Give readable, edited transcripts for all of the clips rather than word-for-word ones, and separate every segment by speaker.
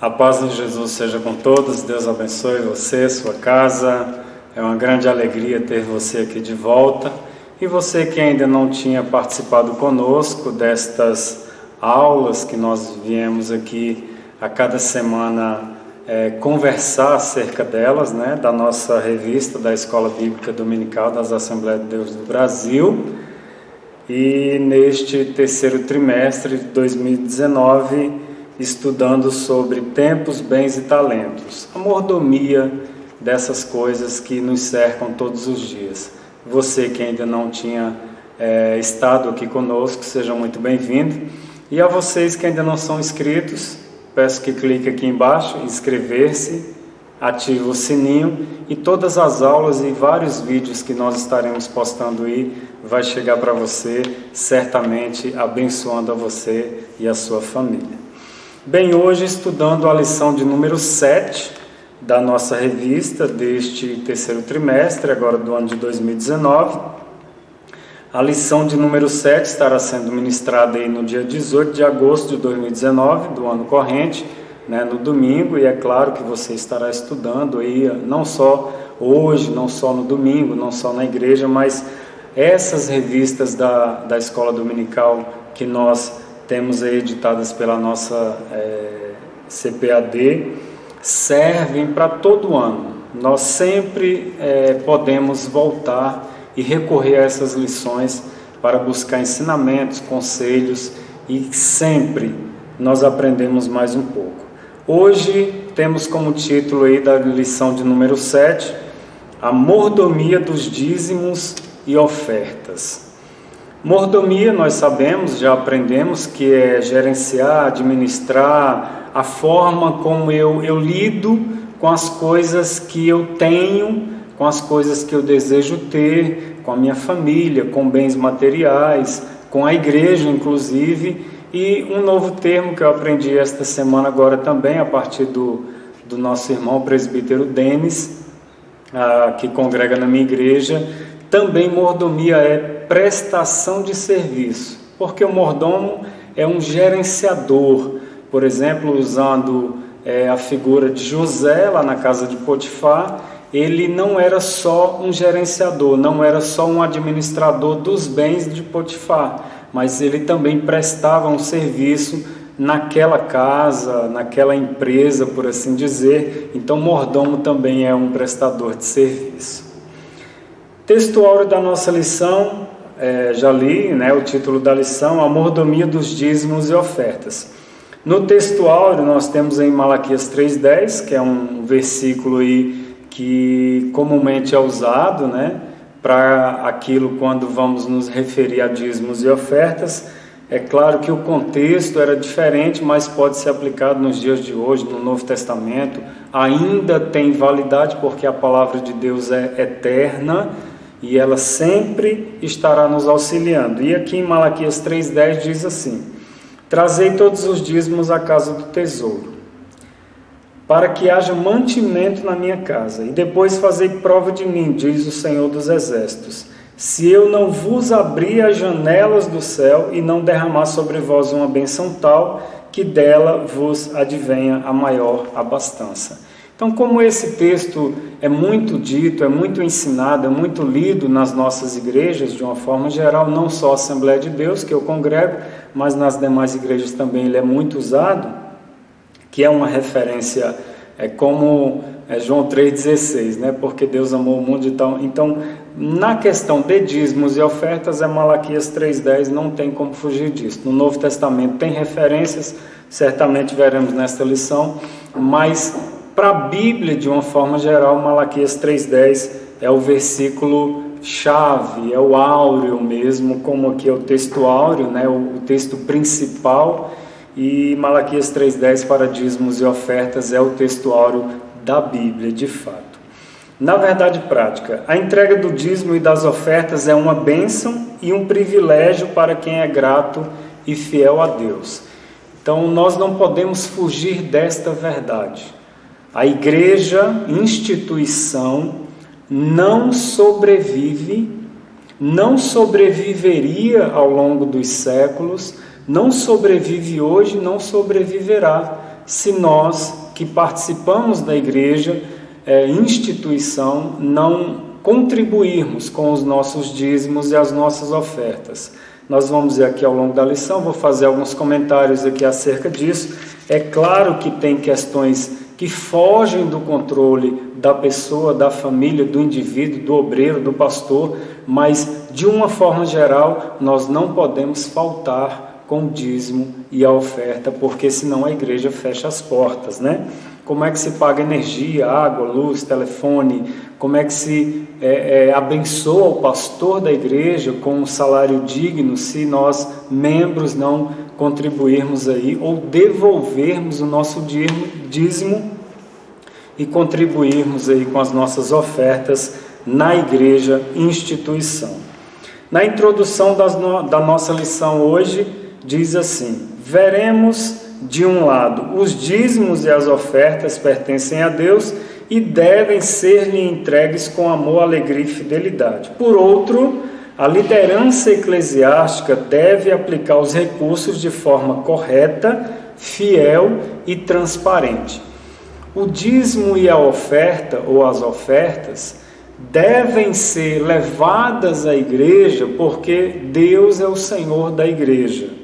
Speaker 1: A paz de Jesus seja com todos, Deus abençoe você, sua casa. É uma grande alegria ter você aqui de volta. E você que ainda não tinha participado conosco destas aulas que nós viemos aqui a cada semana conversar acerca delas, né, da nossa revista da Escola Bíblica Dominical das Assembleias de Deus do Brasil. E neste terceiro trimestre de 2019, estudando sobre tempos, bens e talentos, a mordomia dessas coisas que nos cercam todos os dias. Você que ainda não tinha estado aqui conosco, seja muito bem-vindo. E a vocês que ainda não são inscritos, peço que clique aqui embaixo, inscrever-se, ative o sininho e todas as aulas e vários vídeos que nós estaremos postando aí vai chegar para você, certamente abençoando a você e a sua família. Bem, hoje estudando a lição de número 7 da nossa revista deste terceiro trimestre, agora do ano de 2019. A lição de número 7 estará sendo ministrada aí no dia 18 de agosto de 2019, do ano corrente, né, no domingo, e é claro que você estará estudando aí, não só hoje, não só no domingo, não só na igreja, mas essas revistas da Escola Dominical que nós temos aí editadas pela nossa CPAD, servem para todo ano. Nós sempre podemos voltar e recorrer a essas lições para buscar ensinamentos, conselhos, e sempre nós aprendemos mais um pouco. Hoje temos como título aí da lição de número 7, a mordomia dos dízimos e ofertas. Mordomia, nós sabemos, já aprendemos que é gerenciar, administrar, a forma como eu lido com as coisas que eu tenho, com as coisas que eu desejo ter, com a minha família, com bens materiais, com a igreja inclusive. E um novo termo que eu aprendi esta semana agora também, a partir do nosso irmão presbítero Denis, que congrega na minha igreja. Também mordomia é prestação de serviço, porque o mordomo é um gerenciador. Por exemplo, usando a figura de José lá na casa de Potifar, ele não era só um gerenciador, não era só um administrador dos bens de Potifar, mas ele também prestava um serviço naquela casa, naquela empresa, por assim dizer. Então, mordomo também é um prestador de serviço. Textuário da nossa lição, já li, né, o título da lição, a mordomia dos dízimos e ofertas. No textuário nós temos em Malaquias 3,10, que é um versículo aí que comumente é usado, né, para aquilo quando vamos nos referir a dízimos e ofertas. É claro que o contexto era diferente, mas pode ser aplicado nos dias de hoje, no Novo Testamento. Ainda tem validade porque a palavra de Deus é eterna e ela sempre estará nos auxiliando. E aqui em Malaquias 3,10 diz assim: trazei todos os dízimos à casa do tesouro, para que haja mantimento na minha casa, e depois fazei prova de mim, diz o Senhor dos Exércitos, se eu não vos abrir as janelas do céu e não derramar sobre vós uma bênção tal, que dela vos advenha a maior abastança. Então, como esse texto é muito dito, é muito ensinado, é muito lido nas nossas igrejas, de uma forma geral, não só a Assembleia de Deus, que eu congrego, mas nas demais igrejas também ele é muito usado, que é uma referência, como João 3,16, né? Porque Deus amou o mundo e tal. Então, na questão de dízimos e ofertas, Malaquias 3,10, não tem como fugir disso. No Novo Testamento tem referências, certamente veremos nesta lição, mas para a Bíblia, de uma forma geral, Malaquias 3,10 é o versículo chave, é o áureo mesmo, como aqui é o texto áureo, né, o texto principal, e Malaquias 3,10 para dízimos e ofertas é o texto áureo da Bíblia, de fato. Na verdade prática, a entrega do dízimo e das ofertas é uma bênção e um privilégio para quem é grato e fiel a Deus. Então, nós não podemos fugir desta verdade. A igreja, instituição, não sobreviveria ao longo dos séculos, não sobrevive hoje, não sobreviverá se nós que participamos da igreja, instituição, não contribuirmos com os nossos dízimos e as nossas ofertas. Nós vamos ver aqui ao longo da lição, vou fazer alguns comentários aqui acerca disso. É claro que tem questões que fogem do controle da pessoa, da família, do indivíduo, do obreiro, do pastor, mas de uma forma geral nós não podemos faltar com o dízimo e a oferta, porque senão a igreja fecha as portas, né? Como é que se paga energia, água, luz, telefone? Como é que se abençoa o pastor da igreja com um salário digno se nós, membros, não contribuirmos aí ou devolvermos o nosso dízimo e contribuirmos aí com as nossas ofertas na igreja instituição? Na introdução da nossa lição hoje, diz assim: veremos de um lado, os dízimos e as ofertas pertencem a Deus e devem ser-lhe entregues com amor, alegria e fidelidade. Por outro, a liderança eclesiástica deve aplicar os recursos de forma correta, fiel e transparente. O dízimo e a oferta, ou as ofertas, devem ser levadas à igreja porque Deus é o Senhor da igreja.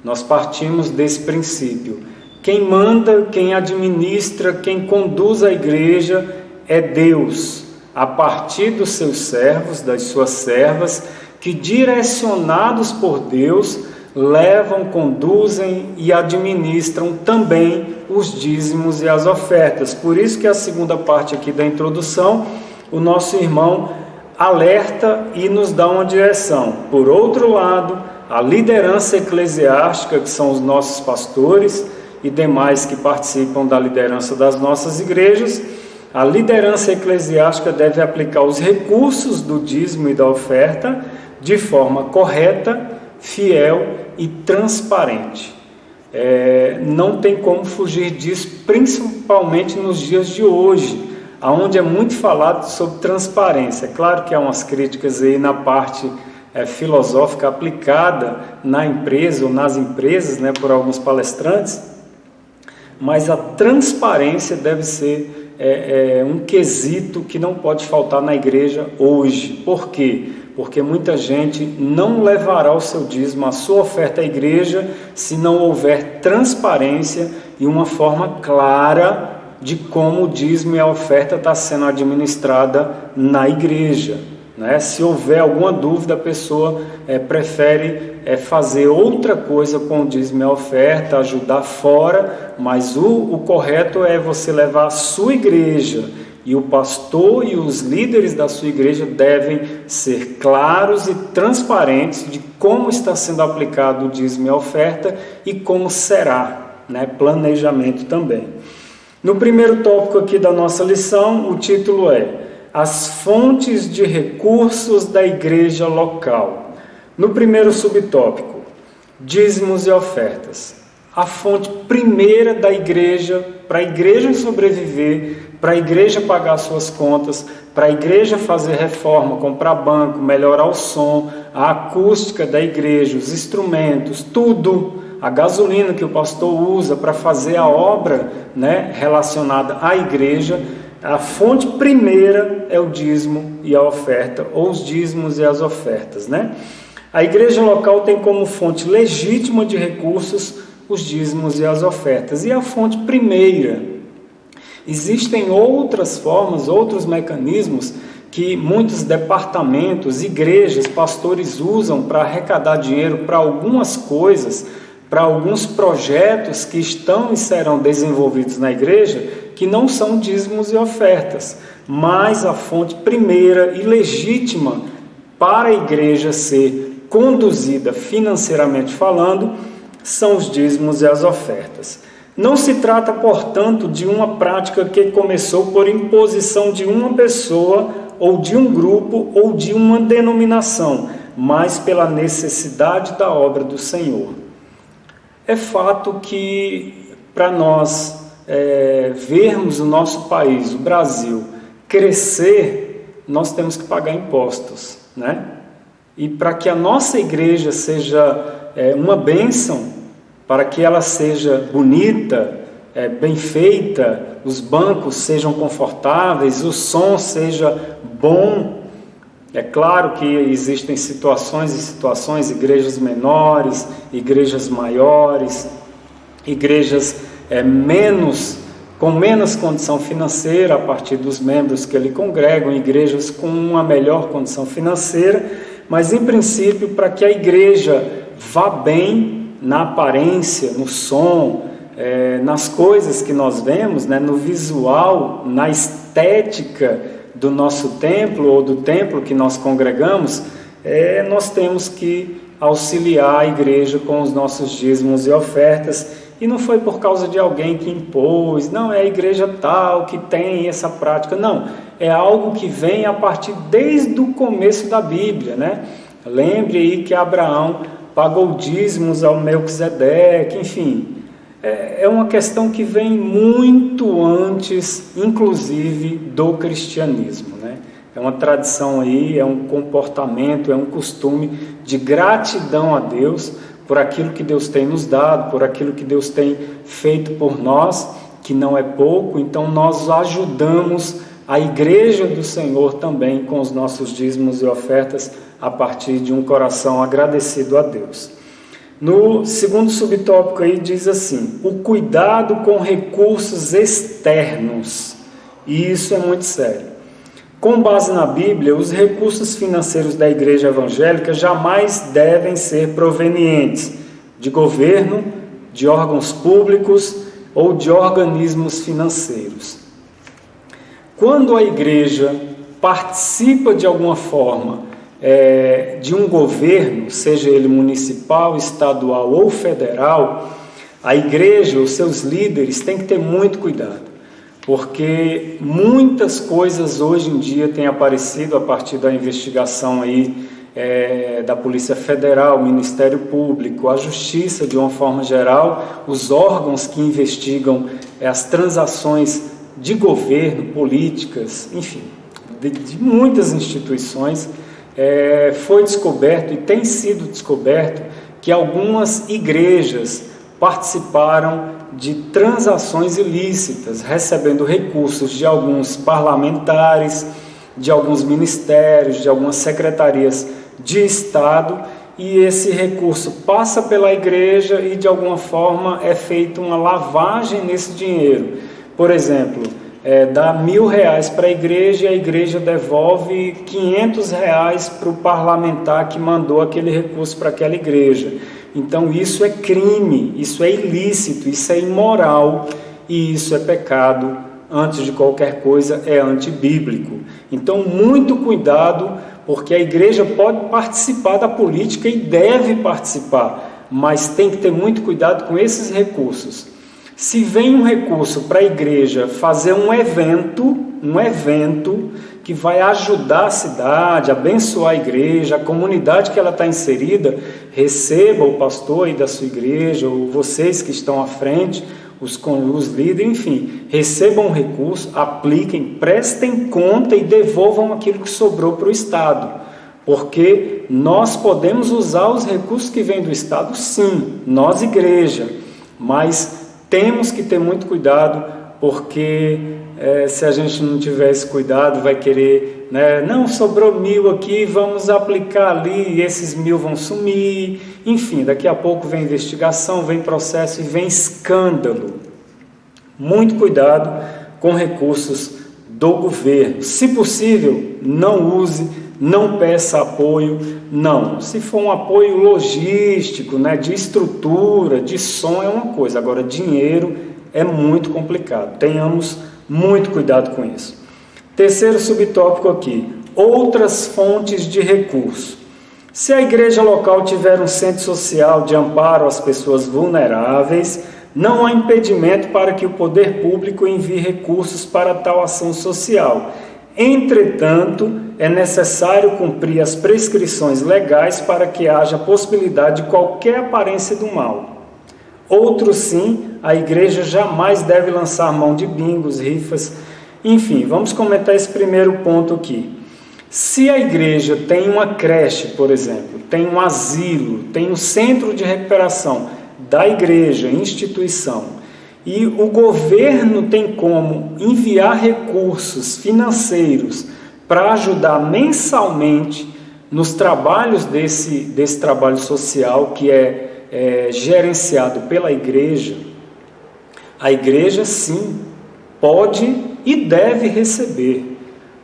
Speaker 1: Nós partimos desse princípio. Quem manda, quem administra, quem conduz a igreja é Deus, a partir dos seus servos, das suas servas, que direcionados por Deus, levam, conduzem e administram também os dízimos e as ofertas. Por isso que a segunda parte aqui da introdução, o nosso irmão alerta e nos dá uma direção. Por outro lado, a liderança eclesiástica, que são os nossos pastores e demais que participam da liderança das nossas igrejas, a liderança eclesiástica deve aplicar os recursos do dízimo e da oferta de forma correta, fiel e transparente. Não tem como fugir disso, principalmente nos dias de hoje, onde é muito falado sobre transparência. É claro que há umas críticas aí na parte filosófica aplicada na empresa ou nas empresas, né, por alguns palestrantes, mas a transparência deve ser um quesito que não pode faltar na igreja hoje. Por quê? Porque muita gente não levará o seu dízimo, a sua oferta à igreja, se não houver transparência e uma forma clara de como o dízimo e a oferta está sendo administrada na igreja. Se houver alguma dúvida, a pessoa prefere fazer outra coisa com o dízimo e a oferta, ajudar fora, mas o correto é você levar a sua igreja, e o pastor e os líderes da sua igreja devem ser claros e transparentes de como está sendo aplicado o dízimo e a oferta e como será, planejamento também. No primeiro tópico aqui da nossa lição, o título é As fontes de recursos da igreja local. No primeiro subtópico, dízimos e ofertas. A fonte primeira da igreja, para a igreja sobreviver, para a igreja pagar suas contas, para a igreja fazer reforma, comprar banco, melhorar o som, a acústica da igreja, os instrumentos, tudo, a gasolina que o pastor usa para fazer a obra, relacionada à igreja. A fonte primeira é o dízimo e a oferta, ou os dízimos e as ofertas, A igreja local tem como fonte legítima de recursos os dízimos e as ofertas. E a fonte primeira. Existem outras formas, outros mecanismos que muitos departamentos, igrejas, pastores usam para arrecadar dinheiro para algumas coisas, para alguns projetos que estão e serão desenvolvidos na igreja, que não são dízimos e ofertas, mas a fonte primeira e legítima para a igreja ser conduzida financeiramente falando, são os dízimos e as ofertas. Não se trata, portanto, de uma prática que começou por imposição de uma pessoa, ou de um grupo, ou de uma denominação, mas pela necessidade da obra do Senhor. É fato que, para nós vermos o nosso país, o Brasil, crescer, nós temos que pagar impostos, E para que a nossa igreja seja uma bênção, para que ela seja bonita, bem feita, os bancos sejam confortáveis, o som seja bom. É claro que existem situações e situações, igrejas menores, igrejas maiores, igrejas com menos condição financeira a partir dos membros que ali congregam, igrejas com uma melhor condição financeira, mas em princípio, para que a igreja vá bem na aparência, no som, nas coisas que nós vemos, né, no visual, na estética do nosso templo ou do templo que nós congregamos, nós temos que auxiliar a igreja com os nossos dízimos e ofertas. E não foi por causa de alguém que impôs, não, é a igreja tal que tem essa prática, não, é algo que vem a partir desde o começo da Bíblia, né? Lembre aí que Abraão pagou dízimos ao Melquisedeque, enfim, é uma questão que vem muito antes, inclusive, do cristianismo, né? É uma tradição aí, é um comportamento, é um costume de gratidão a Deus por aquilo que Deus tem nos dado, por aquilo que Deus tem feito por nós, que não é pouco. Então nós ajudamos a igreja do Senhor também com os nossos dízimos e ofertas a partir de um coração agradecido a Deus. No segundo subtópico aí diz assim, o cuidado com recursos externos, e isso é muito sério. Com base na Bíblia, os recursos financeiros da igreja evangélica jamais devem ser provenientes de governo, de órgãos públicos ou de organismos financeiros. Quando a igreja participa de alguma forma de um governo, seja ele municipal, estadual ou federal, a igreja, os seus líderes têm que ter muito cuidado. Porque muitas coisas hoje em dia têm aparecido a partir da investigação aí, da Polícia Federal, Ministério Público, a Justiça de uma forma geral, os órgãos que investigam as transações de governo, políticas, enfim, de muitas instituições, foi descoberto e tem sido descoberto que algumas igrejas participaram de transações ilícitas, recebendo recursos de alguns parlamentares, de alguns ministérios, de algumas secretarias de Estado, e esse recurso passa pela igreja e de alguma forma é feita uma lavagem nesse dinheiro. Por exemplo, dá R$1.000 para a igreja e a igreja devolve R$500 para o parlamentar que mandou aquele recurso para aquela igreja. Então isso é crime, isso é ilícito, isso é imoral e isso é pecado, antes de qualquer coisa é antibíblico. Então muito cuidado, porque a igreja pode participar da política e deve participar, mas tem que ter muito cuidado com esses recursos. Se vem um recurso para a igreja fazer um evento que vai ajudar a cidade, abençoar a igreja, a comunidade que ela está inserida, receba o pastor aí da sua igreja, ou vocês que estão à frente, os líderes, enfim, recebam o recurso, apliquem, prestem conta e devolvam aquilo que sobrou para o Estado, porque nós podemos usar os recursos que vêm do Estado, sim, nós igreja, mas temos que ter muito cuidado, porque se a gente não tiver esse cuidado, vai querer, né, não, sobrou 1.000 aqui, vamos aplicar ali, e esses 1.000 vão sumir, enfim, daqui a pouco vem investigação, vem processo e vem escândalo. Muito cuidado com recursos do governo. Se possível, não use, não peça apoio, não. Se for um apoio logístico, né, de estrutura, de som, é uma coisa, agora dinheiro é muito complicado. Tenhamos muito cuidado com isso. Terceiro subtópico aqui, outras fontes de recurso. Se a igreja local tiver um centro social de amparo às pessoas vulneráveis, não há impedimento para que o poder público envie recursos para tal ação social. Entretanto, é necessário cumprir as prescrições legais para que haja possibilidade de qualquer aparência do mal. Outro sim, a igreja jamais deve lançar mão de bingos, rifas, enfim, vamos comentar esse primeiro ponto aqui. Se a igreja tem uma creche, por exemplo, tem um asilo, tem um centro de recuperação da igreja, instituição, e o governo tem como enviar recursos financeiros para ajudar mensalmente nos trabalhos desse trabalho social que é gerenciado pela igreja, a igreja sim pode e deve receber,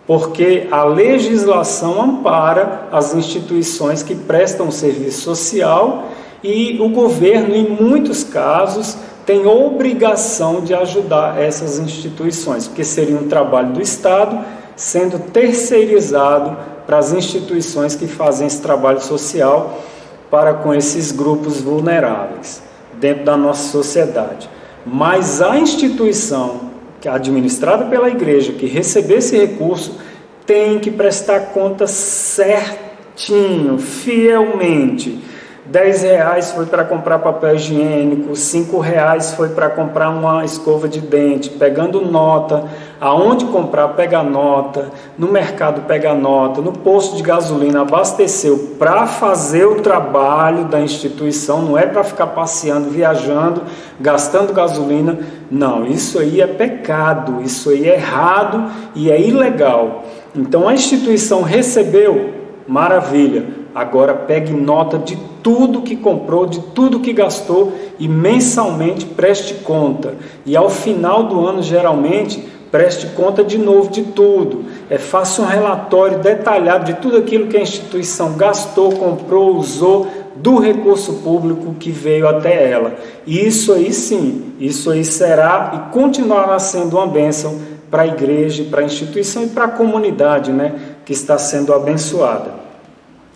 Speaker 1: porque a legislação ampara as instituições que prestam serviço social e o governo, em muitos casos, tem obrigação de ajudar essas instituições, porque seria um trabalho do Estado sendo terceirizado para as instituições que fazem esse trabalho social para com esses grupos vulneráveis dentro da nossa sociedade. Mas a instituição que é administrada pela igreja, que receber esse recurso, tem que prestar conta certinho, fielmente. R$10 foi para comprar papel higiênico, R$5 foi para comprar uma escova de dente, pegando nota, aonde comprar, pega nota, no mercado pega nota, no posto de gasolina abasteceu para fazer o trabalho da instituição, não é para ficar passeando, viajando, gastando gasolina, não, isso aí é pecado, isso aí é errado e é ilegal. Então a instituição recebeu, maravilha. Agora pegue nota de tudo que comprou, de tudo que gastou e mensalmente preste conta. E ao final do ano, geralmente, preste conta de novo de tudo. Faça um relatório detalhado de tudo aquilo que a instituição gastou, comprou, usou do recurso público que veio até ela. E isso aí sim, isso aí será e continuará sendo uma bênção para a igreja, para a instituição e para a comunidade, né, que está sendo abençoada.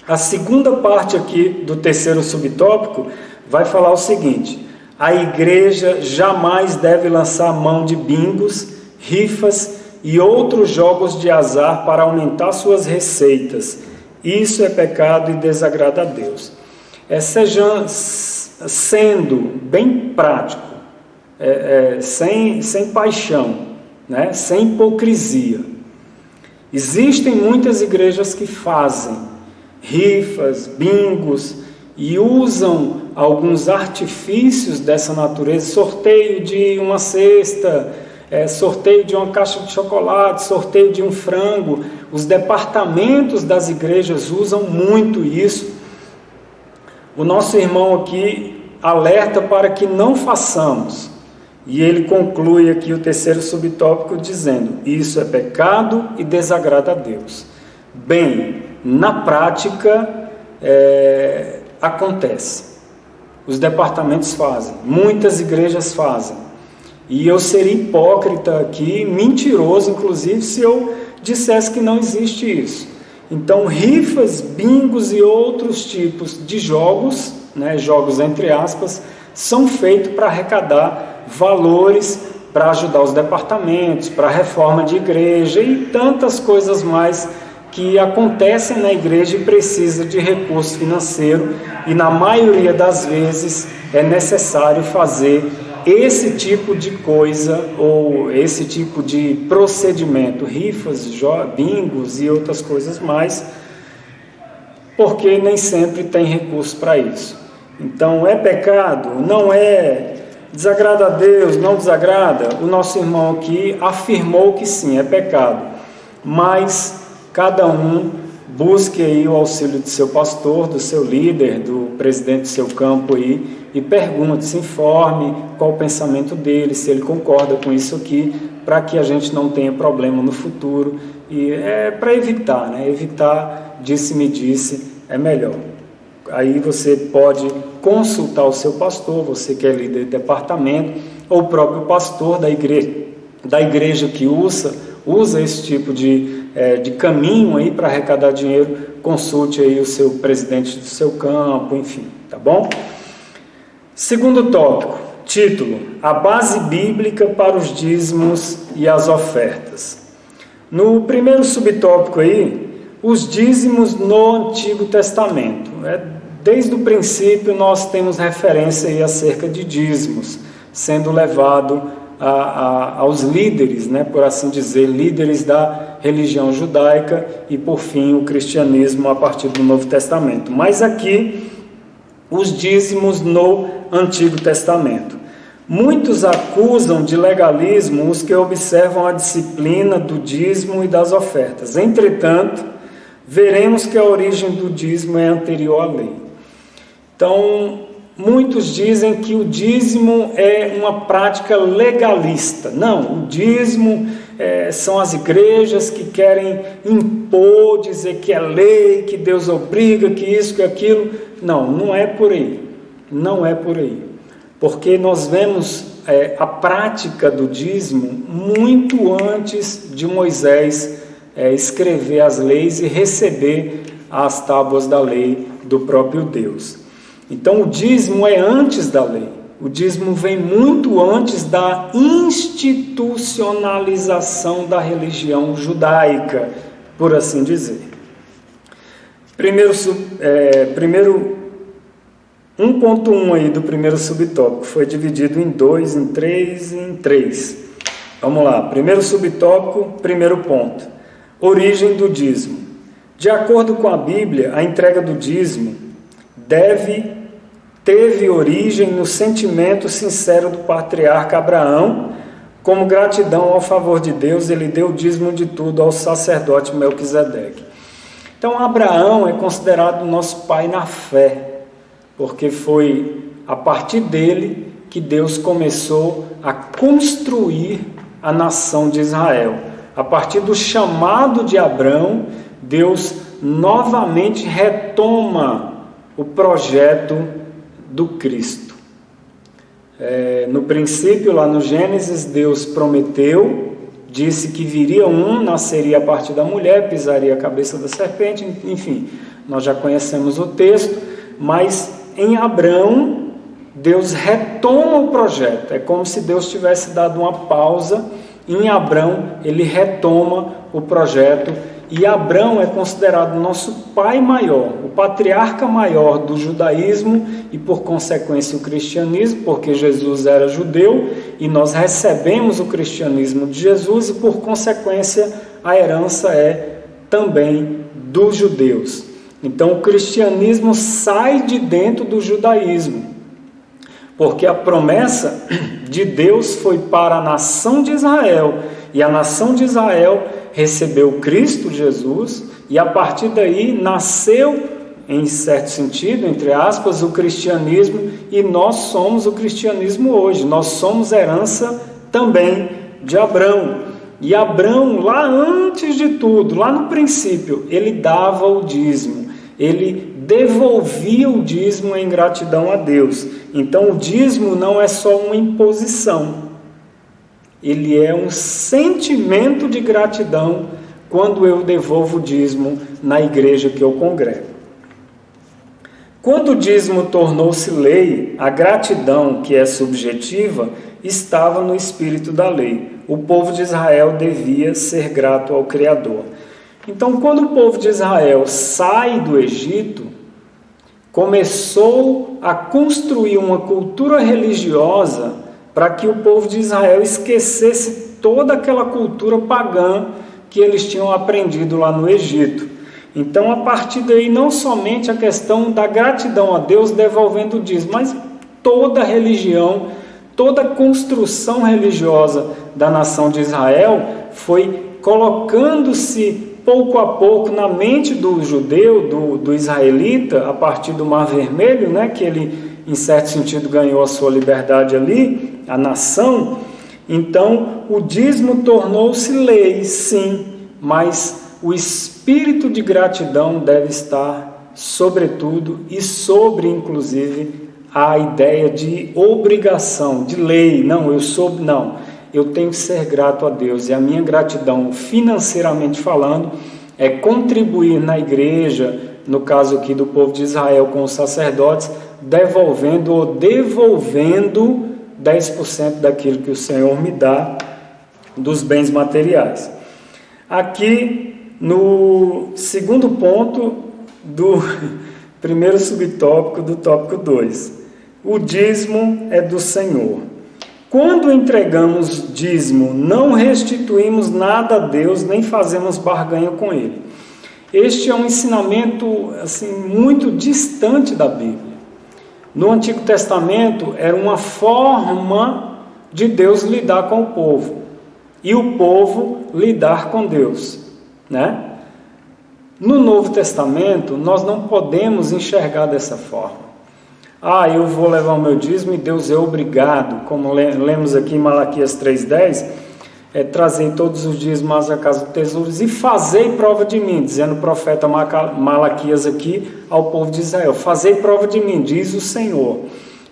Speaker 1: A segunda parte aqui do terceiro subtópico vai falar o seguinte: a igreja jamais deve lançar mão de bingos, rifas e outros jogos de azar para aumentar suas receitas. Isso é pecado e desagrada a Deus. Seja sendo bem prático, sem paixão, né? Sem hipocrisia. Existem muitas igrejas que fazem rifas, bingos e usam alguns artifícios dessa natureza, sorteio de uma cesta, sorteio de uma caixa de chocolate, sorteio de um frango. Os departamentos das igrejas usam muito isso. O nosso irmão aqui alerta para que não façamos, e ele conclui aqui o terceiro subtópico dizendo: isso é pecado e desagrada a Deus. Bem, na prática acontece, os departamentos fazem, muitas igrejas fazem, e eu seria hipócrita aqui, mentiroso inclusive, se eu dissesse que não existe isso. Então rifas, bingos e outros tipos de jogos, né, jogos entre aspas, são feitos para arrecadar valores, para ajudar os departamentos, para a reforma de igreja e tantas coisas mais que acontecem na igreja e precisa de recurso financeiro, e na maioria das vezes é necessário fazer esse tipo de coisa ou esse tipo de procedimento, rifas, bingos e outras coisas mais, porque nem sempre tem recurso para isso. Então é pecado? Não é? Desagrada a Deus? Não desagrada? O nosso irmão aqui afirmou que sim, é pecado, mas cada um busque aí o auxílio do seu pastor, do seu líder, do presidente do seu campo aí, e pergunte, se informe qual o pensamento dele, se ele concorda com isso aqui, para que a gente não tenha problema no futuro, e para evitar, né? Evitar disse-me-disse é melhor. Aí você pode consultar o seu pastor, você que é líder de departamento, ou o próprio pastor da igreja que usa esse tipo de caminho aí para arrecadar dinheiro. Consulte aí o seu presidente do seu campo, enfim, tá bom? Segundo tópico, título: a base bíblica para os dízimos e as ofertas. No primeiro subtópico aí, os dízimos no Antigo Testamento. Desde o princípio nós temos referência aí acerca de dízimos, sendo levado aos líderes, né, por assim dizer, líderes da religião judaica e, por fim, o cristianismo a partir do Novo Testamento. Mas aqui, os dízimos no Antigo Testamento. Muitos acusam de legalismo os que observam a disciplina do dízimo e das ofertas. Entretanto, veremos que a origem do dízimo é anterior à lei. Então, muitos dizem que o dízimo é uma prática legalista. Não, o dízimo são as igrejas que querem impor, dizer que é lei, que Deus obriga, que isso, que aquilo. Não, não é por aí. Não é por aí. Porque nós vemos a prática do dízimo muito antes de Moisés escrever as leis e receber as tábuas da lei do próprio Deus. Então o dízimo é antes da lei. O dízimo vem muito antes da institucionalização da religião judaica, por assim dizer. Primeiro 1.1 aí do primeiro subtópico foi dividido em 2, em 3 e em 3. Vamos lá, primeiro subtópico, primeiro ponto. Origem do dízimo. De acordo com a Bíblia, a entrega do dízimo teve origem no sentimento sincero do patriarca Abraão. Como gratidão ao favor de Deus, ele deu o dízimo de tudo ao sacerdote Melquisedeque. Então Abraão é considerado nosso pai na fé, porque foi a partir dele que Deus começou a construir a nação de Israel. A partir do chamado de Abraão, Deus novamente retoma o projeto do Cristo. No princípio, lá no Gênesis, Deus prometeu, disse que viria nasceria a partir da mulher, pisaria a cabeça da serpente, enfim, nós já conhecemos o texto, mas em Abraão, Deus retoma o projeto. É como se Deus tivesse dado uma pausa. Em Abraão, ele retoma o projeto. E Abraão é considerado nosso pai maior, o patriarca maior do judaísmo e, por consequência, o cristianismo, porque Jesus era judeu e nós recebemos o cristianismo de Jesus e, por consequência, a herança é também dos judeus. Então o cristianismo sai de dentro do judaísmo, porque a promessa de Deus foi para a nação de Israel, e a nação de Israel recebeu Cristo Jesus, e a partir daí nasceu, em certo sentido, entre aspas, o cristianismo, e nós somos o cristianismo hoje, nós somos herança também de Abraão. E Abraão, lá antes de tudo, lá no princípio, ele dava o dízimo. Ele devolvia o dízimo em gratidão a Deus. Então o dízimo não é só uma imposição, ele é um sentimento de gratidão quando eu devolvo o dízimo na igreja que eu congrego. Quando o dízimo tornou-se lei, a gratidão, que é subjetiva, estava no espírito da lei. O povo de Israel devia ser grato ao Criador. Então, quando o povo de Israel sai do Egito, começou a construir uma cultura religiosa para que o povo de Israel esquecesse toda aquela cultura pagã que eles tinham aprendido lá no Egito. Então, a partir daí, não somente a questão da gratidão a Deus devolvendo o dízimo, mas toda a religião, toda a construção religiosa da nação de Israel foi colocando-se pouco a pouco na mente do judeu, do israelita, a partir do Mar Vermelho, né, que ele, em certo sentido, ganhou a sua liberdade ali, a nação. Então, o dízimo tornou-se lei, sim, mas o espírito de gratidão deve estar sobretudo e sobre, inclusive, a ideia de obrigação, de lei. Não, eu tenho que ser grato a Deus, e a minha gratidão, financeiramente falando, é contribuir na igreja, no caso aqui do povo de Israel com os sacerdotes, devolvendo 10% daquilo que o Senhor me dá, dos bens materiais. Aqui, no segundo ponto do primeiro subtópico do tópico 2, o dízimo é do Senhor. Quando entregamos dízimo, não restituímos nada a Deus, nem fazemos barganha com Ele. Este é um ensinamento muito distante da Bíblia. No Antigo Testamento era uma forma de Deus lidar com o povo e o povo lidar com Deus, né? No Novo Testamento nós não podemos enxergar dessa forma. Eu vou levar o meu dízimo e Deus é obrigado, como lemos aqui em Malaquias 3,10, trazei todos os dízimos à casa dos tesouros e fazei prova de mim, dizendo o profeta Malaquias aqui ao povo de Israel, fazei prova de mim, diz o Senhor.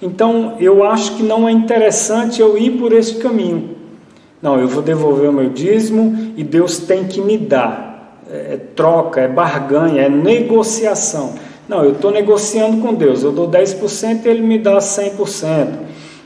Speaker 1: Então eu acho que não é interessante eu ir por esse caminho. Não, eu vou devolver o meu dízimo e Deus tem que me dar. É troca, é barganha, é negociação. Não, eu estou negociando com Deus, eu dou 10% e Ele me dá 100%.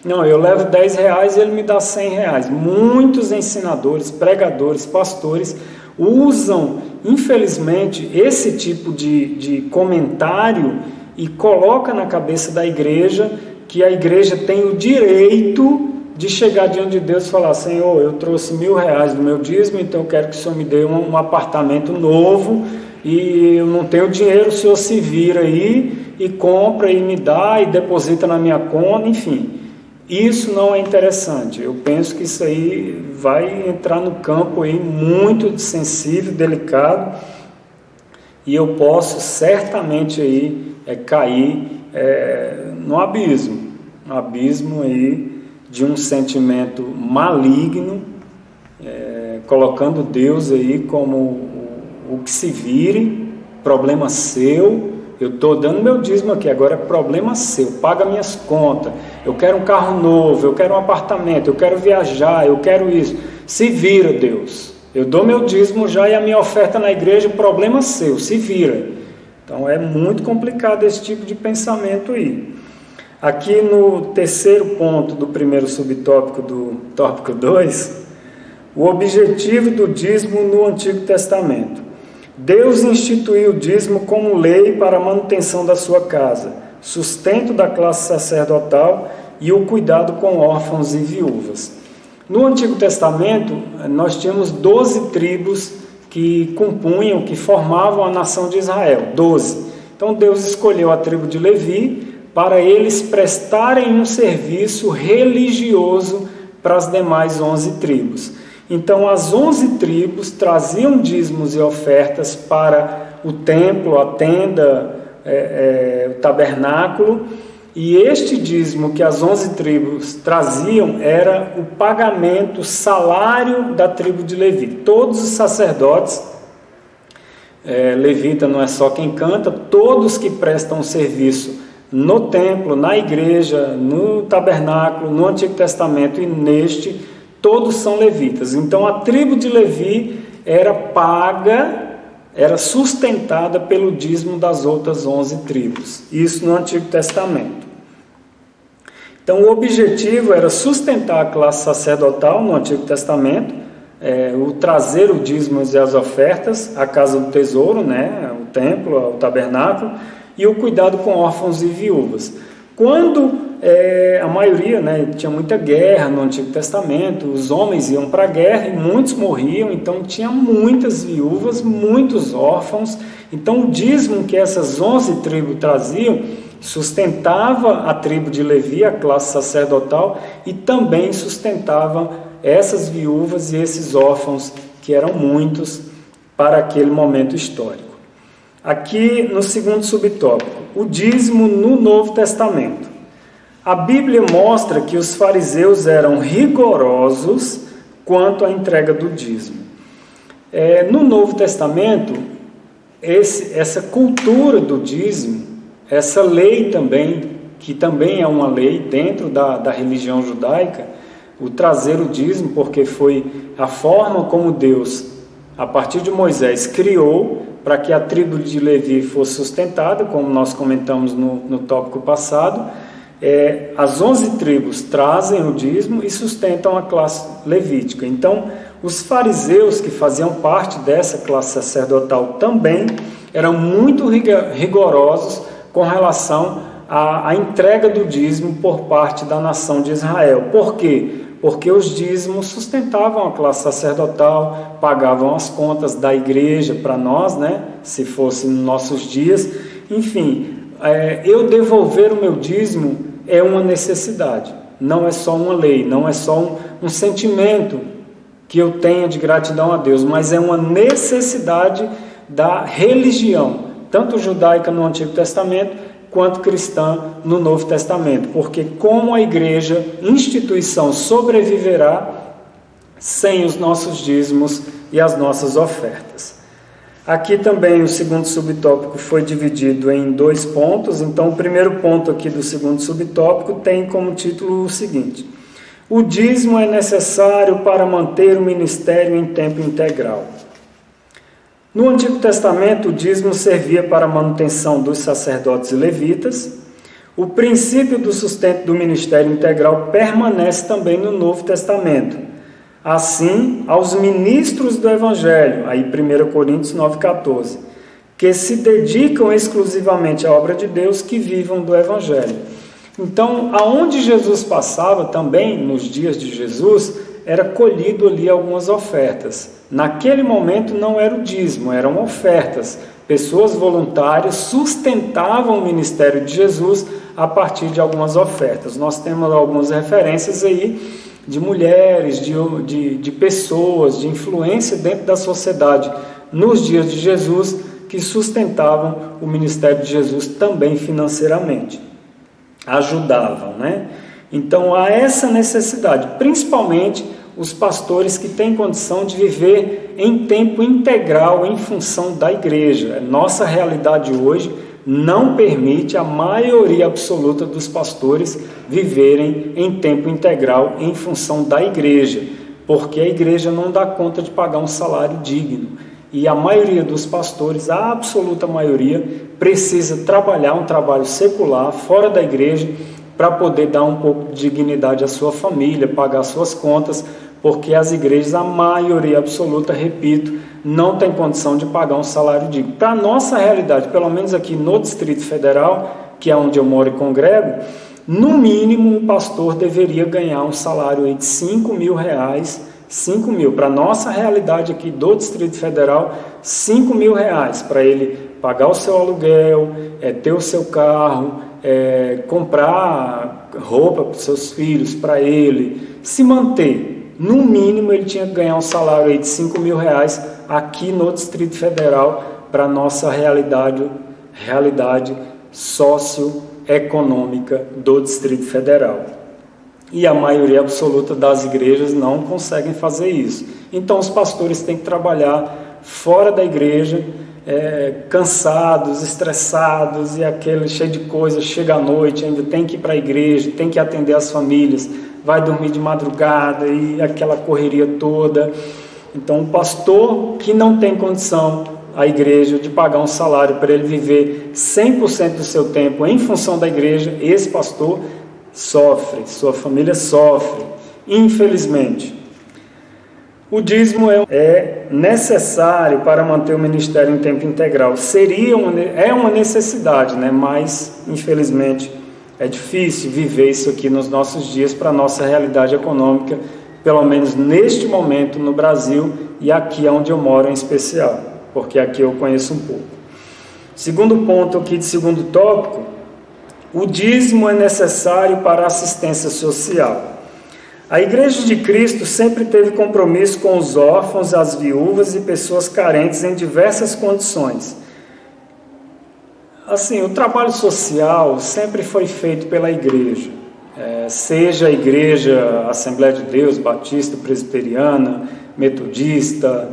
Speaker 1: Não, eu levo R$10 e Ele me dá R$100. Muitos ensinadores, pregadores, pastores usam, infelizmente, esse tipo de comentário e coloca na cabeça da igreja que a igreja tem o direito de chegar diante de Deus e falar: Senhor, eu trouxe R$1.000 do meu dízimo, então eu quero que o Senhor me dê um apartamento novo e eu não tenho dinheiro, o Senhor se vira aí e compra e me dá e deposita na minha conta, enfim. Isso não é interessante. Eu penso que isso aí vai entrar no campo aí muito sensível, delicado, e eu posso certamente aí cair no abismo aí de um sentimento maligno, colocando Deus aí como o que se vire, problema seu. Eu estou dando meu dízimo aqui, agora é problema seu, paga minhas contas, eu quero um carro novo, eu quero um apartamento, eu quero viajar, eu quero isso. Se vira, Deus, eu dou meu dízimo já e a minha oferta na igreja, problema seu, se vira. Então é muito complicado esse tipo de pensamento aí. Aqui no terceiro ponto do primeiro subtópico do tópico 2, o objetivo do dízimo no Antigo Testamento. Deus instituiu o dízimo como lei para a manutenção da sua casa, sustento da classe sacerdotal e o cuidado com órfãos e viúvas. No Antigo Testamento, nós tínhamos 12 tribos que compunham, que formavam a nação de Israel, 12. Então Deus escolheu a tribo de Levi para eles prestarem um serviço religioso para as demais 11 tribos. Então as 11 tribos traziam dízimos e ofertas para o templo, a tenda, o tabernáculo, e este dízimo que as 11 tribos traziam era o pagamento, o salário da tribo de Levi. Todos os sacerdotes, levita não é só quem canta, todos que prestam serviço no templo, na igreja, no tabernáculo, no Antigo Testamento e neste, todos são levitas. Então a tribo de Levi era paga, era sustentada pelo dízimo das outras 11 tribos. Isso no Antigo Testamento. Então o objetivo era sustentar a classe sacerdotal no Antigo Testamento, o trazer o dízimo e as ofertas à casa do tesouro, né, o templo, o tabernáculo, e o cuidado com órfãos e viúvas. Quando a maioria, tinha muita guerra no Antigo Testamento, os homens iam para a guerra e muitos morriam, então tinha muitas viúvas, muitos órfãos. Então o dízimo que essas 11 tribos traziam sustentava a tribo de Levi, a classe sacerdotal, e também sustentava essas viúvas e esses órfãos, que eram muitos para aquele momento histórico. Aqui no segundo subtópico, o dízimo no Novo Testamento. A Bíblia mostra que os fariseus eram rigorosos quanto à entrega do dízimo. No Novo Testamento, essa cultura do dízimo, essa lei também, que também é uma lei dentro da religião judaica, o trazer o dízimo, porque foi a forma como Deus, a partir de Moisés, criou para que a tribo de Levi fosse sustentada, como nós comentamos no tópico passado. As 11 tribos trazem o dízimo e sustentam a classe levítica. Então, os fariseus que faziam parte dessa classe sacerdotal também eram muito rigorosos com relação à entrega do dízimo por parte da nação de Israel. Por quê? Porque os dízimos sustentavam a classe sacerdotal, pagavam as contas da igreja para nós, se fosse nos nossos dias. Enfim, eu devolver o meu dízimo é uma necessidade, não é só uma lei, não é só um sentimento que eu tenha de gratidão a Deus, mas é uma necessidade da religião, tanto judaica no Antigo Testamento, quanto cristã no Novo Testamento, porque como a igreja, instituição, sobreviverá sem os nossos dízimos e as nossas ofertas. Aqui também o segundo subtópico foi dividido em 2 pontos, então o primeiro ponto aqui do segundo subtópico tem como título o seguinte: o dízimo é necessário para manter o ministério em tempo integral. No Antigo Testamento, o dízimo servia para a manutenção dos sacerdotes e levitas. O princípio do sustento do ministério integral permanece também no Novo Testamento. Assim, aos ministros do Evangelho, aí 1 Coríntios 9,14, que se dedicam exclusivamente à obra de Deus, que vivam do Evangelho. Então, aonde Jesus passava também, nos dias de Jesus, era colhido ali algumas ofertas. Naquele momento não era o dízimo, eram ofertas. Pessoas voluntárias sustentavam o ministério de Jesus a partir de algumas ofertas. Nós temos algumas referências aí de mulheres, de pessoas, de influência dentro da sociedade nos dias de Jesus, que sustentavam o ministério de Jesus também financeiramente. Ajudavam, né? Então há essa necessidade, principalmente os pastores que têm condição de viver em tempo integral em função da igreja. Nossa realidade hoje não permite a maioria absoluta dos pastores viverem em tempo integral em função da igreja, porque a igreja não dá conta de pagar um salário digno. E a maioria dos pastores, a absoluta maioria, precisa trabalhar um trabalho secular fora da igreja para poder dar um pouco de dignidade à sua família, pagar suas contas, porque as igrejas, a maioria absoluta, repito, não tem condição de pagar um salário digno. Para a nossa realidade, pelo menos aqui no Distrito Federal, que é onde eu moro e congrego, no mínimo um pastor deveria ganhar um salário aí de R$5.000, 5 mil, para a nossa realidade aqui do Distrito Federal, R$5.000, para ele pagar o seu aluguel, ter o seu carro, comprar roupa para os seus filhos, para ele se manter. No mínimo ele tinha que ganhar um salário aí de R$5.000 aqui no Distrito Federal, para a nossa realidade socioeconômica do Distrito Federal. E a maioria absoluta das igrejas não conseguem fazer isso. Então os pastores têm que trabalhar fora da igreja, cansados, estressados, e aquele cheio de coisa, chega à noite, ainda tem que ir para a igreja, tem que atender as famílias, vai dormir de madrugada e aquela correria toda. Então o pastor que não tem condição, a igreja, de pagar um salário para ele viver 100% do seu tempo em função da igreja, esse pastor sofre, sua família sofre, infelizmente. O dízimo é necessário para manter o ministério em tempo integral. É uma necessidade, né? Mas, infelizmente, é difícil viver isso aqui nos nossos dias para a nossa realidade econômica, pelo menos neste momento no Brasil e aqui onde eu moro em especial, porque aqui eu conheço um pouco. Segundo ponto aqui de segundo tópico, o dízimo é necessário para a assistência social. A Igreja de Cristo sempre teve compromisso com os órfãos, as viúvas e pessoas carentes em diversas condições. Assim, o trabalho social sempre foi feito pela igreja, seja a igreja Assembleia de Deus, Batista, Presbiteriana, Metodista,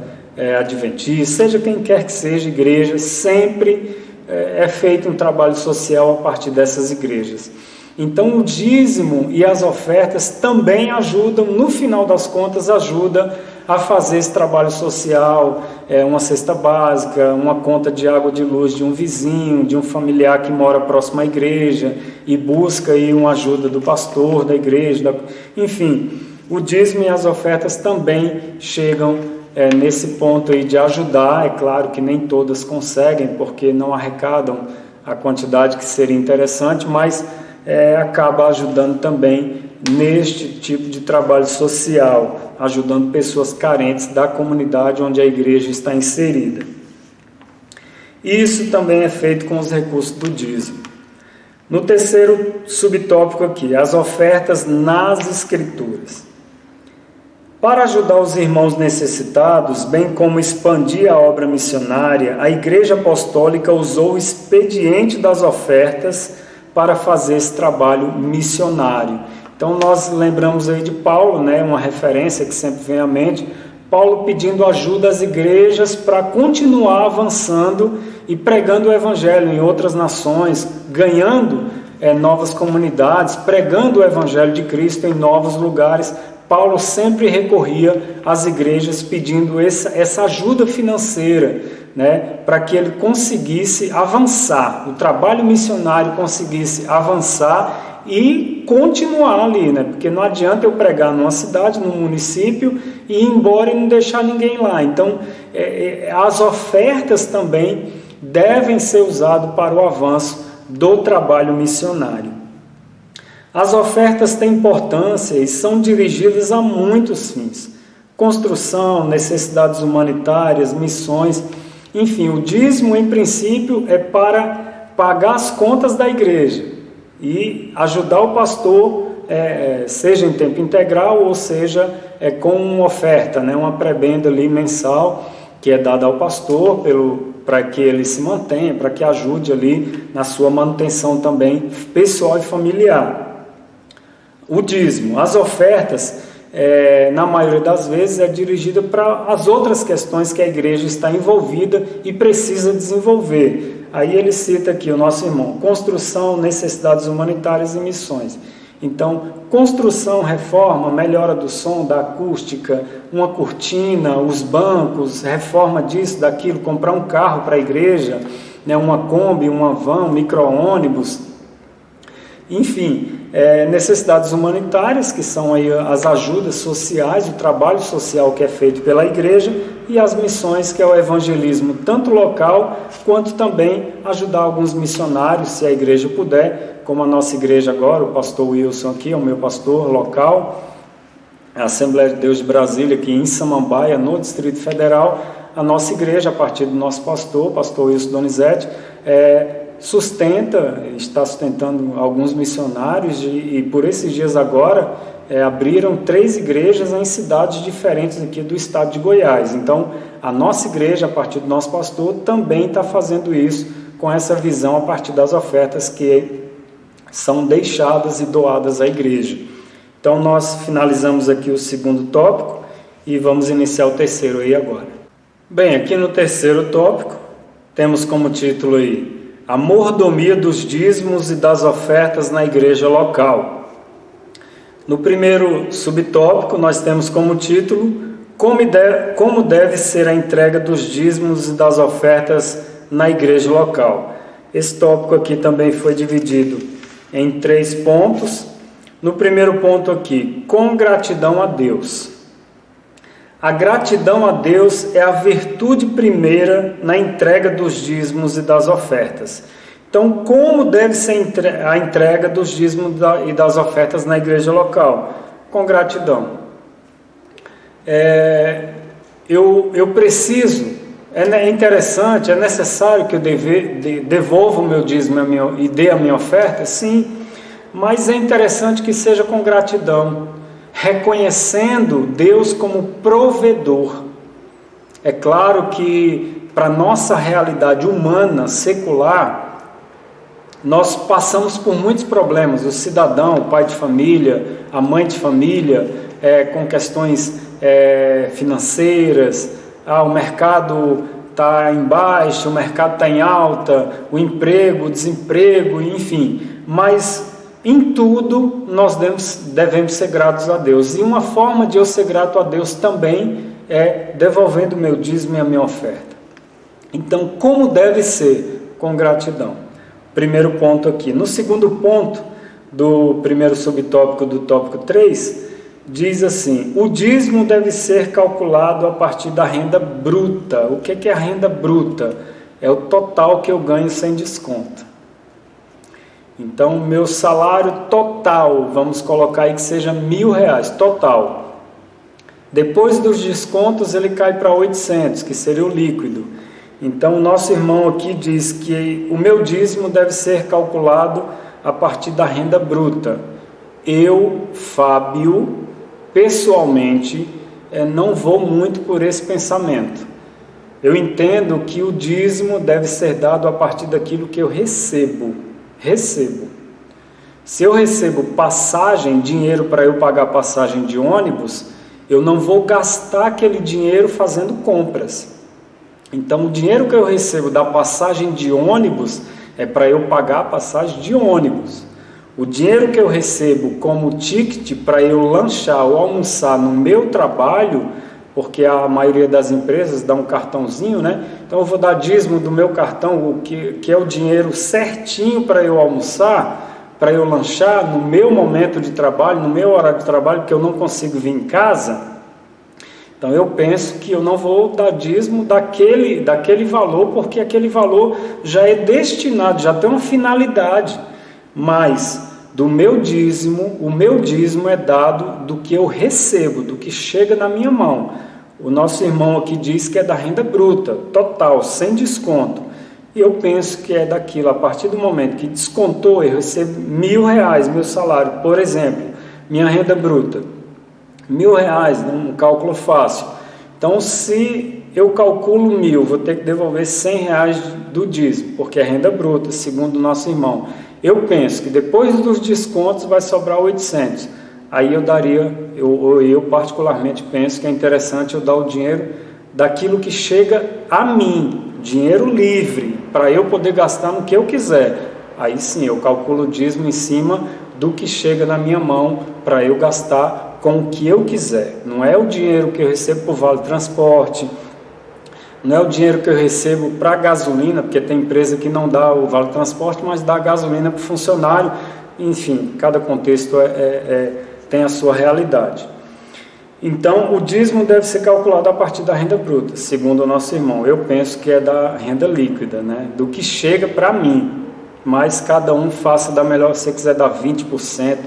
Speaker 1: Adventista, seja quem quer que seja igreja, sempre é feito um trabalho social a partir dessas igrejas. Então o dízimo e as ofertas também ajudam, no final das contas, ajuda a fazer esse trabalho social, uma cesta básica, uma conta de água de luz de um vizinho, de um familiar que mora próximo à igreja e busca aí uma ajuda do pastor da igreja, enfim, o dízimo e as ofertas também chegam nesse ponto aí de ajudar. É claro que nem todas conseguem, porque não arrecadam a quantidade que seria interessante, mas acaba ajudando também neste tipo de trabalho social, ajudando pessoas carentes da comunidade onde a igreja está inserida. Isso também é feito com os recursos do dízimo. No terceiro subtópico aqui, as ofertas nas Escrituras. Para ajudar os irmãos necessitados, bem como expandir a obra missionária, a Igreja Apostólica usou o expediente das ofertas para fazer esse trabalho missionário. Então nós lembramos aí de Paulo, né, uma referência que sempre vem à mente, Paulo pedindo ajuda às igrejas para continuar avançando e pregando o Evangelho em outras nações, ganhando novas comunidades, pregando o Evangelho de Cristo em novos lugares. Paulo sempre recorria às igrejas pedindo essa ajuda financeira, né, para que ele conseguisse avançar, o trabalho missionário conseguisse avançar e continuar ali, né? Porque não adianta eu pregar numa cidade, num município e ir embora e não deixar ninguém lá. Então, as ofertas também devem ser usadas para o avanço do trabalho missionário. As ofertas têm importância e são dirigidas a muitos fins: construção, necessidades humanitárias, missões, enfim, o dízimo em princípio é para pagar as contas da igreja e ajudar o pastor, seja em tempo integral ou seja com uma oferta, né, uma prebenda ali mensal que é dada ao pastor para que ele se mantenha, para que ajude ali na sua manutenção também pessoal e familiar. O dízimo, as ofertas, na maioria das vezes é dirigida para as outras questões que a igreja está envolvida e precisa desenvolver. Aí ele cita aqui o nosso irmão: construção, necessidades humanitárias e missões. Então, construção, reforma, melhora do som, da acústica, uma cortina, os bancos, reforma disso, daquilo, comprar um carro para a igreja, né, uma Kombi, uma van, um micro-ônibus, enfim, necessidades humanitárias, que são aí as ajudas sociais, o trabalho social que é feito pela igreja, e as missões, que é o evangelismo tanto local, quanto também ajudar alguns missionários, se a igreja puder, como a nossa igreja agora, o pastor Wilson aqui, é o meu pastor local, a Assembleia de Deus de Brasília, aqui em Samambaia, no Distrito Federal. A nossa igreja, a partir do nosso pastor Wilson Donizete, está sustentando alguns missionários e por esses dias agora abriram 3 igrejas em cidades diferentes aqui do estado de Goiás. Então a nossa igreja, a partir do nosso pastor, também está fazendo isso com essa visão a partir das ofertas que são deixadas e doadas à igreja. Então nós finalizamos aqui o segundo tópico e vamos iniciar o terceiro aí agora. Bem, aqui no terceiro tópico temos como título aí: a mordomia dos dízimos e das ofertas na igreja local. No primeiro subtópico, nós temos como título: como deve ser a entrega dos dízimos e das ofertas na igreja local. Esse tópico aqui também foi dividido em 3 pontos. No primeiro ponto aqui, com gratidão a Deus. A gratidão a Deus é a virtude primeira na entrega dos dízimos e das ofertas. Então, como deve ser a entrega dos dízimos e das ofertas na igreja local? Com gratidão. Eu preciso, é interessante, é necessário que eu devolva o meu dízimo e dê a minha oferta? Sim, mas é interessante que seja com gratidão, reconhecendo Deus como provedor. É claro que para nossa realidade humana, secular, nós passamos por muitos problemas. O cidadão, o pai de família, a mãe de família, com questões financeiras, o mercado está em baixa, o mercado está em alta, o emprego, o desemprego, enfim. Mas em tudo nós devemos ser gratos a Deus. E uma forma de eu ser grato a Deus também é devolvendo o meu dízimo e a minha oferta. Então, como deve ser? Com gratidão. Primeiro ponto aqui. No segundo ponto do primeiro subtópico do tópico 3, diz assim: o dízimo deve ser calculado a partir da renda bruta. O que é a renda bruta? É o total que eu ganho sem desconto. Então, meu salário total, vamos colocar aí que seja R$1.000, total. Depois dos descontos, ele cai para 800, que seria o líquido. Então, o nosso irmão aqui diz que o meu dízimo deve ser calculado a partir da renda bruta. Eu, Fábio, pessoalmente, não vou muito por esse pensamento. Eu entendo que o dízimo deve ser dado a partir daquilo que eu recebo. Se eu recebo passagem, dinheiro para eu pagar passagem de ônibus, eu não vou gastar aquele dinheiro fazendo compras. Então, o dinheiro que eu recebo da passagem de ônibus é para eu pagar a passagem de ônibus. O dinheiro que eu recebo como ticket para eu lanchar ou almoçar no meu trabalho, porque a maioria das empresas dá um cartãozinho, né? Então eu vou dar dízimo do meu cartão, que é o dinheiro certinho para eu almoçar, para eu lanchar no meu momento de trabalho, no meu horário de trabalho, porque eu não consigo vir em casa. Então eu penso que eu não vou dar dízimo daquele valor, porque aquele valor já é destinado, já tem uma finalidade. Mas do meu dízimo, o meu dízimo é dado do que eu recebo, do que chega na minha mão. O nosso irmão aqui diz que é da renda bruta, total, sem desconto. E eu penso que é daquilo, a partir do momento que descontou, eu recebo R$1.000, meu salário, por exemplo, minha renda bruta, R$1.000, um cálculo fácil. Então, se eu calculo 1.000, vou ter que devolver R$100 do dízimo, porque é renda bruta, segundo o nosso irmão. Eu penso que depois dos descontos vai sobrar 800. Aí eu particularmente penso que é interessante eu dar o dinheiro daquilo que chega a mim, dinheiro livre, para eu poder gastar no que eu quiser. Aí sim, eu calculo o dízimo em cima do que chega na minha mão para eu gastar com o que eu quiser. Não é o dinheiro que eu recebo por vale transporte, não é o dinheiro que eu recebo para gasolina, porque tem empresa que não dá o vale transporte, mas dá gasolina para o funcionário. Enfim, cada contexto tem a sua realidade. Então, o dízimo deve ser calculado a partir da renda bruta, segundo o nosso irmão. Eu penso que é da renda líquida, né? Do que chega para mim. Mas cada um faça da melhor. Se você quiser dar 20%,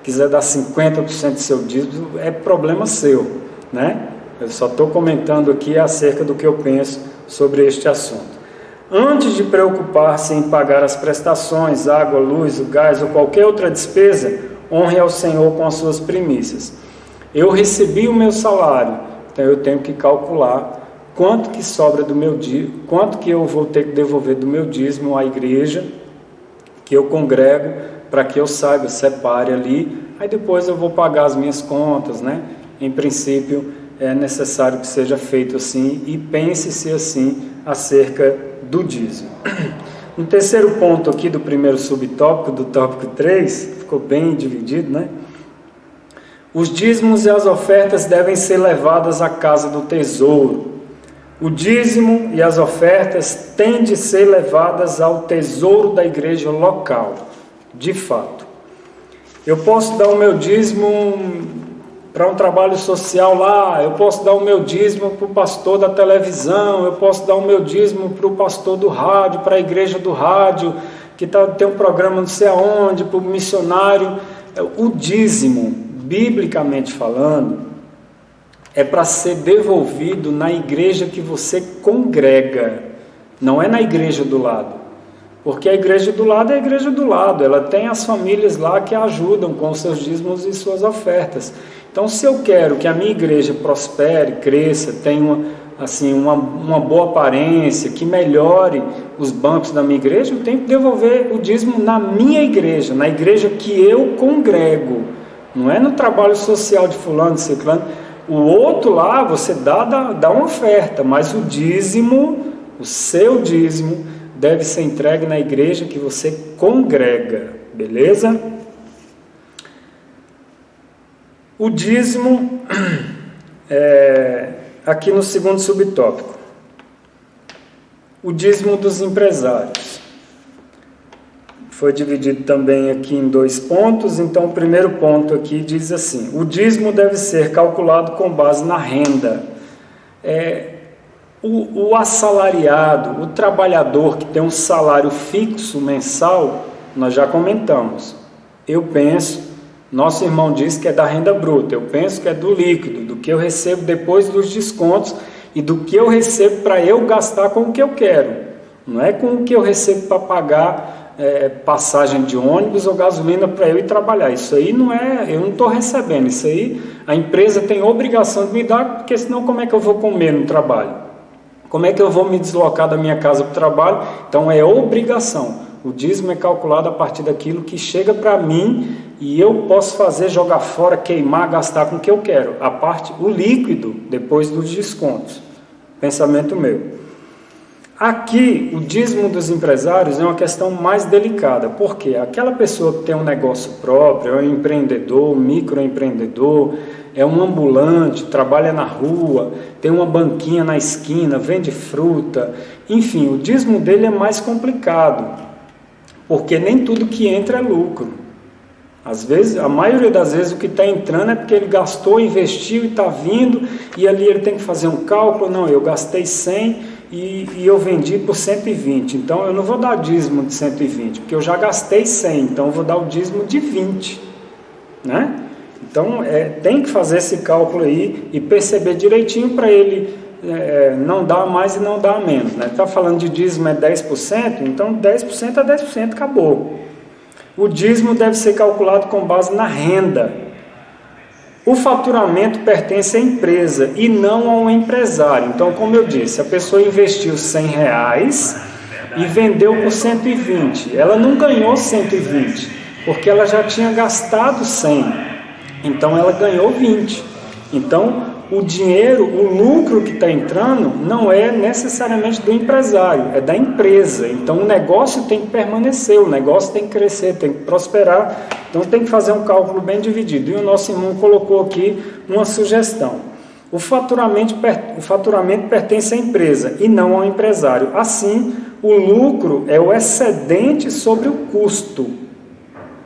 Speaker 1: quiser dar 50% do seu dízimo, é problema seu, né? Eu só estou comentando aqui acerca do que eu penso sobre este assunto. Antes de preocupar-se em pagar as prestações, água, luz, o gás ou qualquer outra despesa, honre ao Senhor com as suas primícias. Eu recebi o meu salário, então eu tenho que calcular quanto que sobra do meu dízimo, quanto que eu vou ter que devolver do meu dízimo à igreja que eu congrego, para que eu saiba, separe ali, aí depois eu vou pagar as minhas contas, né? Em princípio, é necessário que seja feito assim, e pense-se assim acerca do dízimo. No terceiro ponto aqui do primeiro subtópico, do tópico 3, ficou bem dividido, né? Os dízimos e as ofertas devem ser levadas à casa do tesouro. O dízimo e as ofertas têm de ser levadas ao tesouro da igreja local, de fato. Eu posso dar o meu dízimo para um trabalho social lá, eu posso dar o meu dízimo para o pastor da televisão, eu posso dar o meu dízimo para o pastor do rádio, para a igreja do rádio, que tem um programa não sei aonde, para o missionário. O dízimo, biblicamente falando, é para ser devolvido na igreja que você congrega, não é na igreja do lado. Porque a igreja do lado é a igreja do lado, ela tem as famílias lá que ajudam com os seus dízimos e suas ofertas. Então, se eu quero que a minha igreja prospere, cresça, tenha uma boa aparência, que melhore os bancos da minha igreja, eu tenho que devolver o dízimo na minha igreja, na igreja que eu congrego. Não é no trabalho social de fulano, de ciclano. O outro lá, você dá uma oferta, mas o dízimo, o seu dízimo, deve ser entregue na igreja que você congrega, beleza? O dízimo, aqui no segundo subtópico, o dízimo dos empresários. Foi dividido também aqui em 2 pontos, então o primeiro ponto aqui diz assim: o dízimo deve ser calculado com base na renda. O assalariado, o trabalhador que tem um salário fixo mensal, nós já comentamos. Eu penso, nosso irmão disse que é da renda bruta, eu penso que é do líquido, do que eu recebo depois dos descontos e do que eu recebo para eu gastar com o que eu quero. Não é com o que eu recebo para pagar passagem de ônibus ou gasolina para eu ir trabalhar. Isso aí não é, eu não estou recebendo, isso aí a empresa tem obrigação de me dar, porque senão como é que eu vou comer no trabalho? Como é que eu vou me deslocar da minha casa para o trabalho? Então é obrigação. O dízimo é calculado a partir daquilo que chega para mim e eu posso fazer, jogar fora, queimar, gastar com o que eu quero. A parte, o líquido, depois dos descontos. Pensamento meu. Aqui, o dízimo dos empresários é uma questão mais delicada, porque aquela pessoa que tem um negócio próprio, é um empreendedor, um microempreendedor, é um ambulante, trabalha na rua, tem uma banquinha na esquina, vende fruta, enfim, o dízimo dele é mais complicado, porque nem tudo que entra é lucro. Às vezes, a maioria das vezes o que está entrando é porque ele gastou, investiu e está vindo, e ali ele tem que fazer um cálculo, não, eu gastei 100 e eu vendi por 120, então eu não vou dar dízimo de 120, porque eu já gastei 100, então eu vou dar o dízimo de 20, né? Então tem que fazer esse cálculo aí e perceber direitinho para ele não dar mais e não dar menos, né? Está falando de dízimo é 10%, então 10% é 10%, acabou. O dízimo deve ser calculado com base na renda. O faturamento pertence à empresa e não ao empresário. Então, como eu disse, a pessoa investiu R$100 e vendeu por 120. Ela não ganhou 120, porque ela já tinha gastado 100. Então, ela ganhou 20. Então, o dinheiro, o lucro que está entrando não é necessariamente do empresário, é da empresa. Então o negócio tem que permanecer, o negócio tem que crescer, tem que prosperar. Então tem que fazer um cálculo bem dividido. E o nosso irmão colocou aqui uma sugestão. O faturamento pertence à empresa e não ao empresário. Assim, o lucro é o excedente sobre o custo.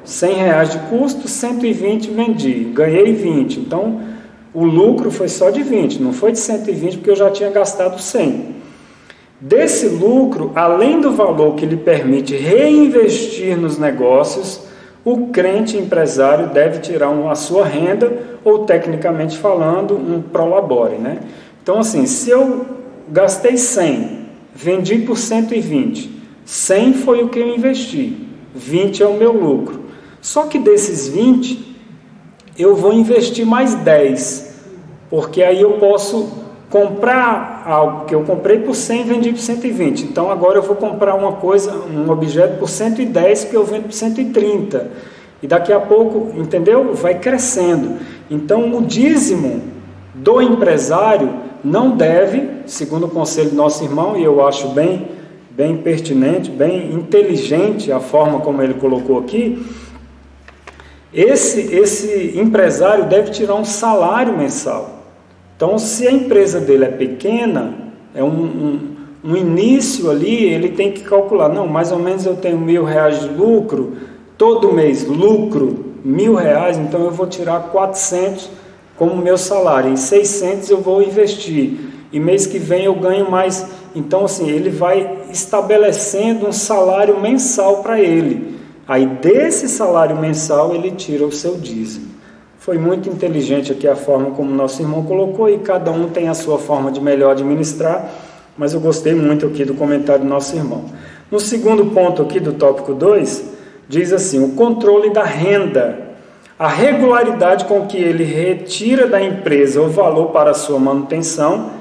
Speaker 1: R$100 de custo, 120 vendi, ganhei 20. Então, o lucro foi só de 20, não foi de 120, porque eu já tinha gastado 100. Desse lucro, além do valor que lhe permite reinvestir nos negócios, o crente empresário deve tirar a sua renda, ou tecnicamente falando, um prolabore, né? Então, assim, se eu gastei 100, vendi por 120, 100 foi o que eu investi, 20 é o meu lucro. Só que desses 20, eu vou investir mais 10, porque aí eu posso comprar algo que eu comprei por 100 e vendi por 120. Então agora eu vou comprar uma coisa, um objeto por 110 que eu vendo por 130. E daqui a pouco, entendeu? Vai crescendo. Então o dízimo do empresário não deve, segundo o conselho do nosso irmão, e eu acho bem pertinente, bem inteligente a forma como ele colocou aqui, esse empresário deve tirar um salário mensal. Então, se a empresa dele é pequena, é um início ali, ele tem que calcular, não, mais ou menos eu tenho R$1.000 de lucro, todo mês lucro R$1.000, então eu vou tirar 400 como meu salário, em 600 eu vou investir, e mês que vem eu ganho mais. Então, assim, ele vai estabelecendo um salário mensal para ele. Aí desse salário mensal ele tira o seu dízimo. Foi muito inteligente aqui a forma como nosso irmão colocou, e cada um tem a sua forma de melhor administrar, mas eu gostei muito aqui do comentário do nosso irmão. No segundo ponto aqui do tópico 2, diz assim, o controle da renda, a regularidade com que ele retira da empresa o valor para a sua manutenção,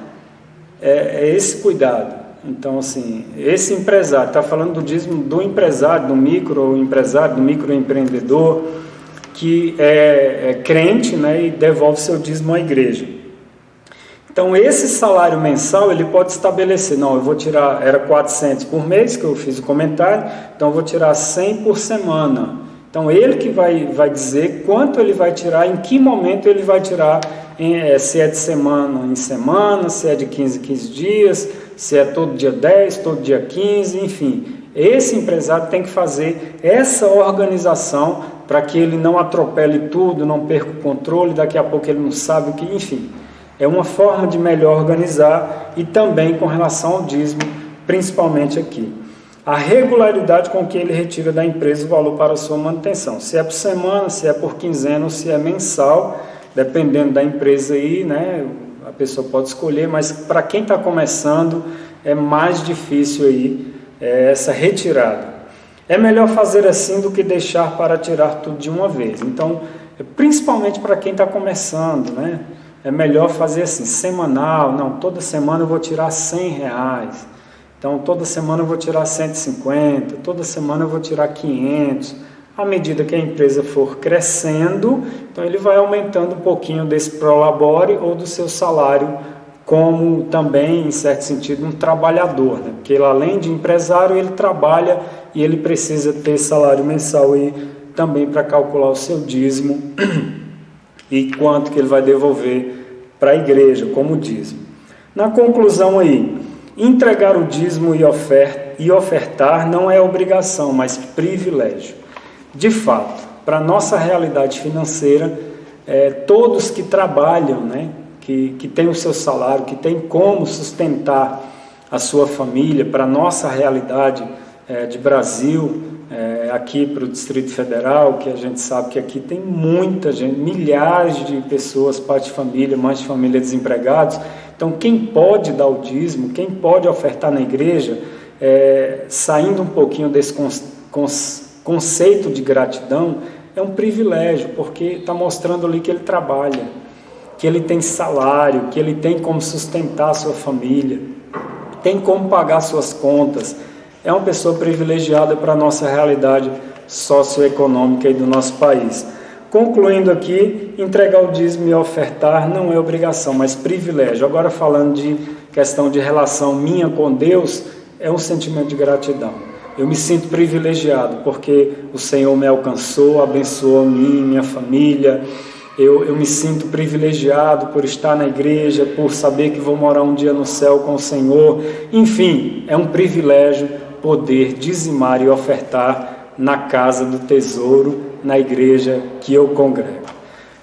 Speaker 1: é esse cuidado. Então, assim, esse empresário, está falando do dízimo do empresário, do microempresário, do microempreendedor, que é crente, né, e devolve seu dízimo à igreja. Então, esse salário mensal, ele pode estabelecer, não, eu vou tirar, era 400 por mês, que eu fiz o comentário, então eu vou tirar 100 por semana. Então, ele que vai dizer quanto ele vai tirar, em que momento ele vai tirar, se é de semana em semana, se é de 15 em 15 dias, se é todo dia 10, todo dia 15, enfim. Esse empresário tem que fazer essa organização para que ele não atropele tudo, não perca o controle, daqui a pouco ele não sabe o que, enfim. É uma forma de melhor organizar, e também com relação ao dízimo, principalmente aqui. A regularidade com que ele retira da empresa o valor para a sua manutenção. Se é por semana, se é por quinzena ou se é mensal, dependendo da empresa aí, né, a pessoa pode escolher, mas para quem está começando é mais difícil aí essa retirada. É melhor fazer assim do que deixar para tirar tudo de uma vez. Então, principalmente para quem está começando, né? É melhor fazer assim, semanal. Não, toda semana eu vou tirar R$100. Então, toda semana eu vou tirar 150, toda semana eu vou tirar 500. À medida que a empresa for crescendo, então ele vai aumentando um pouquinho desse prolabore ou do seu salário, como também, em certo sentido, um trabalhador, né? Porque ele, além de empresário, ele trabalha e ele precisa ter salário mensal aí também para calcular o seu dízimo e quanto que ele vai devolver para a igreja como dízimo. Na conclusão aí, entregar o dízimo e ofertar não é obrigação, mas privilégio. De fato, para a nossa realidade financeira, todos que trabalham, né, que têm o seu salário, que têm como sustentar a sua família, para a nossa realidade de Brasil, aqui para o Distrito Federal, que a gente sabe que aqui tem muita gente, milhares de pessoas, pais de família, mães de família desempregados. Então, quem pode dar o dízimo, quem pode ofertar na igreja, saindo um pouquinho desse conceito de gratidão, é um privilégio, porque está mostrando ali que ele trabalha, que ele tem salário, que ele tem como sustentar a sua família, tem como pagar suas contas. É uma pessoa privilegiada para a nossa realidade socioeconômica aí do nosso país. Concluindo aqui, entregar o dízimo e ofertar não é obrigação, mas privilégio. Agora, falando de questão de relação minha com Deus, é um sentimento de gratidão. Eu me sinto privilegiado porque o Senhor me alcançou, abençoou a mim, minha família. Eu me sinto privilegiado por estar na igreja, por saber que vou morar um dia no céu com o Senhor. Enfim, é um privilégio poder dizimar e ofertar na casa do tesouro, na igreja que eu congrego.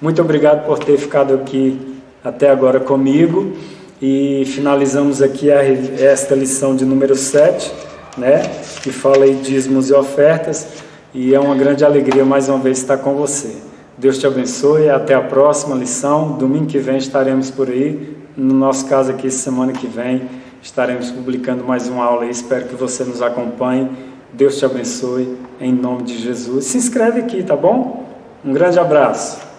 Speaker 1: Muito obrigado por ter ficado aqui até agora comigo, e finalizamos aqui esta lição de número 7, né, que fala em dízimos e ofertas, e é uma grande alegria mais uma vez estar com você. Deus te abençoe, até a próxima lição. Domingo que vem estaremos por aí, no nosso caso aqui, semana que vem, estaremos publicando mais uma aula aí. Espero que você nos acompanhe. Deus te abençoe, em nome de Jesus. Se inscreve aqui, tá bom? Um grande abraço.